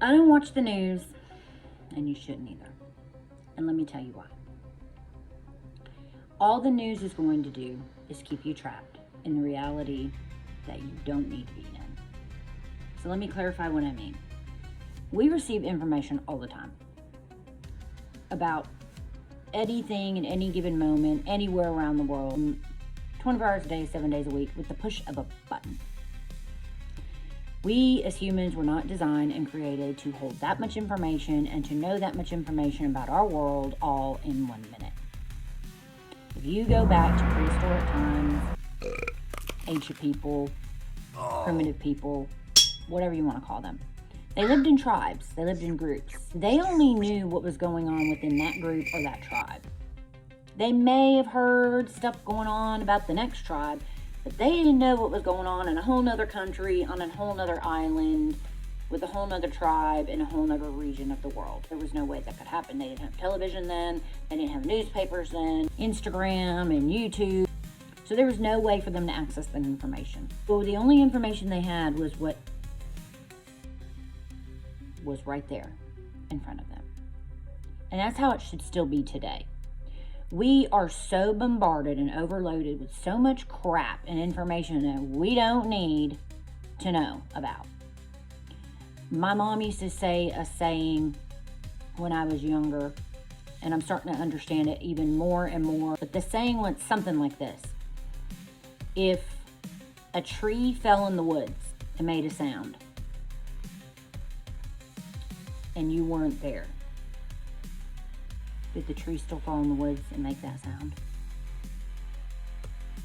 I don't watch the news, and you shouldn't either. And let me tell you why. All the news is going to do is keep you trapped in the reality that you don't need to be in. So let me clarify what I mean. We receive information all the time about anything in any given moment, anywhere around the world, 24 hours a day, 7 days a week, with the push of a button. We as humans were not designed and created to hold that much information and to know that much information about our world all in 1 minute. If you go back to prehistoric times, ancient people, primitive people, whatever you want to call them, they lived in tribes, they lived in groups. They only knew what was going on within that group or that tribe. They may have heard stuff going on about the next tribe, but they didn't know what was going on in a whole nother country, on a whole nother island, with a whole nother tribe in a whole nother region of the world. There was no way that could happen. They didn't have television then, they didn't have newspapers then, Instagram and YouTube. So there was no way for them to access that information. So the only information they had was what was right there in front of them. And that's how it should still be today. We are so bombarded and overloaded with so much crap and information that we don't need to know about. My mom used to say a saying when I was younger, and I'm starting to understand it even more and more. But the saying went something like this: if a tree fell in the woods and made a sound, and you weren't there, did the tree still fall in the woods and make that sound?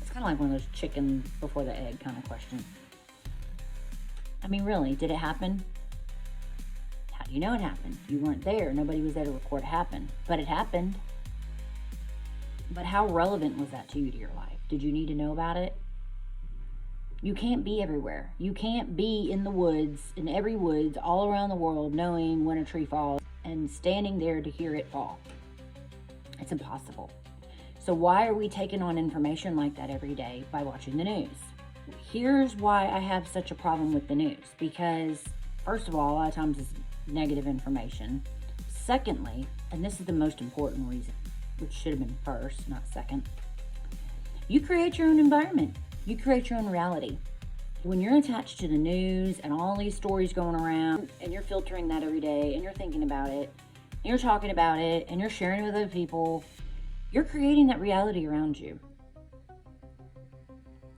It's kind of like one of those chicken before the egg kind of questions. I mean, really, did it happen? How do you know it happened? You weren't there. Nobody was there to record it happen. But it happened. But how relevant was that to you, to your life? Did you need to know about it? You can't be everywhere. You can't be in the woods, in every woods, all around the world, knowing when a tree falls and standing there to hear it fall. It's impossible. So why are we taking on information like that every day by watching the news? Here's why I have such a problem with the news. Because, first of all, a lot of times it's negative information. Secondly, and this is the most important reason, which should have been first, not second, you create your own environment. You create your own reality. When you're attached to the news and all these stories going around, and you're filtering that every day, and you're thinking about it, and you're talking about it, and you're sharing it with other people, you're creating that reality around you.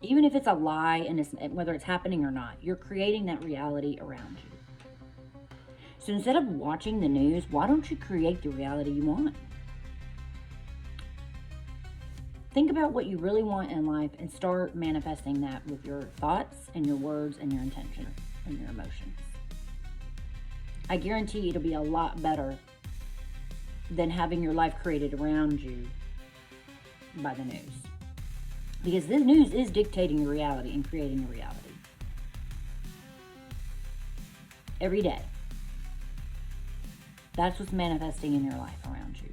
Even if it's a lie, and whether it's happening or not, you're creating that reality around you. So instead of watching the news, why don't you create the reality you want? Think about what you really want in life and start manifesting that with your thoughts and your words and your intention and your emotions. I guarantee it'll be a lot better than having your life created around you by the news. Because the news is dictating your reality and creating your reality. Every day. That's what's manifesting in your life around you.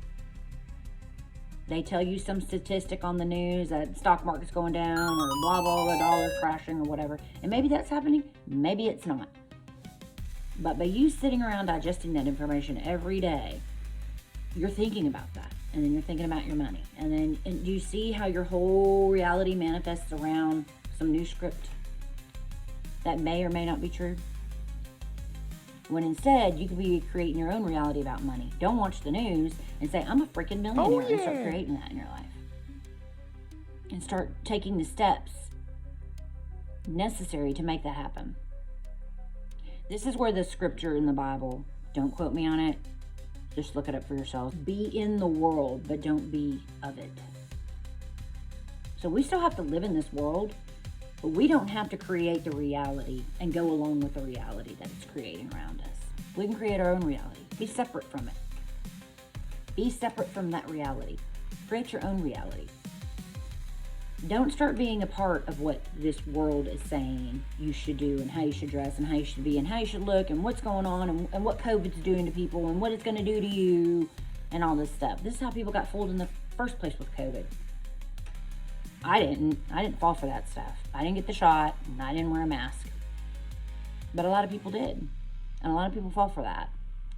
They tell you some statistic on the news that the stock market's going down or blah, blah, the dollar's crashing or whatever. And maybe that's happening, maybe it's not. But by you sitting around digesting that information every day, you're thinking about that. And then you're thinking about your money. And then do you see how your whole reality manifests around some new script that may or may not be true? When instead, you could be creating your own reality about money. Don't watch the news and say, I'm a freaking millionaire. And start creating that in your life. And start taking the steps necessary to make that happen. This is where the scripture in the Bible, don't quote me on it, just look it up for yourselves. Be in the world, but don't be of it. So we still have to live in this world, but we don't have to create the reality and go along with the reality that it's creating around us. We can create our own reality. Be separate from it. Be separate from that reality. Create your own reality. Don't start being a part of what this world is saying you should do and how you should dress and how you should be and how you should look and what's going on and what COVID's doing to people and what it's going to do to you and all this stuff. This is how people got fooled in the first place with COVID. I didn't fall for that stuff. I didn't get the shot and I didn't wear a mask. But a lot of people did. And a lot of people fall for that.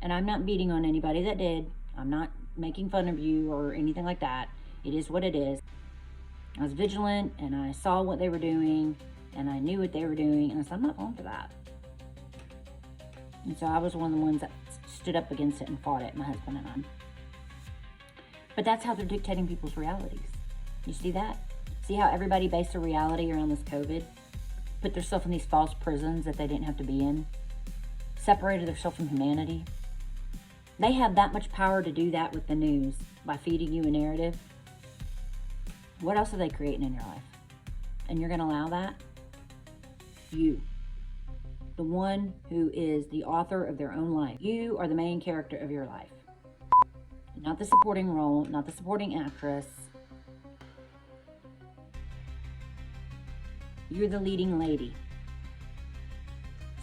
And I'm not beating on anybody that did. I'm not making fun of you or anything like that. It is what it is. I was vigilant and I saw what they were doing and I knew what they were doing, and I said, I'm not falling for that. And so I was one of the ones that stood up against it and fought it, my husband and I. But that's how they're dictating people's realities. You see that? See how everybody based their reality around this COVID? Put themselves in these false prisons that they didn't have to be in? Separated themselves from humanity? They have that much power to do that with the news by feeding you a narrative. What else are they creating in your life? And you're going to allow that? You. The one who is the author of their own life. You are the main character of your life. Not the supporting role, not the supporting actress. You're the leading lady.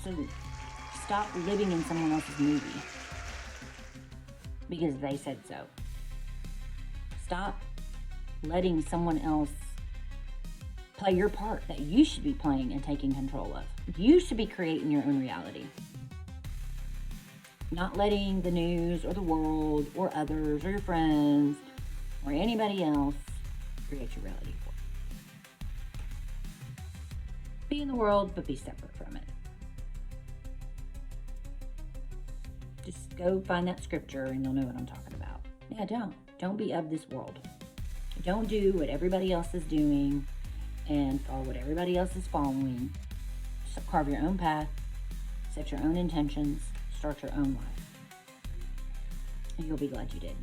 So stop living in someone else's movie because they said so. Stop letting someone else play your part that you should be playing and taking control of. You should be creating your own reality. Not letting the news or the world or others or your friends or anybody else create your reality for you. Be in the world, but be separate from it. Just go find that scripture and you'll know what I'm talking about. Yeah, don't be of this world. Don't do what everybody else is doing and follow what everybody else is following. So carve your own path, set your own intentions, start your own life. And you'll be glad you did.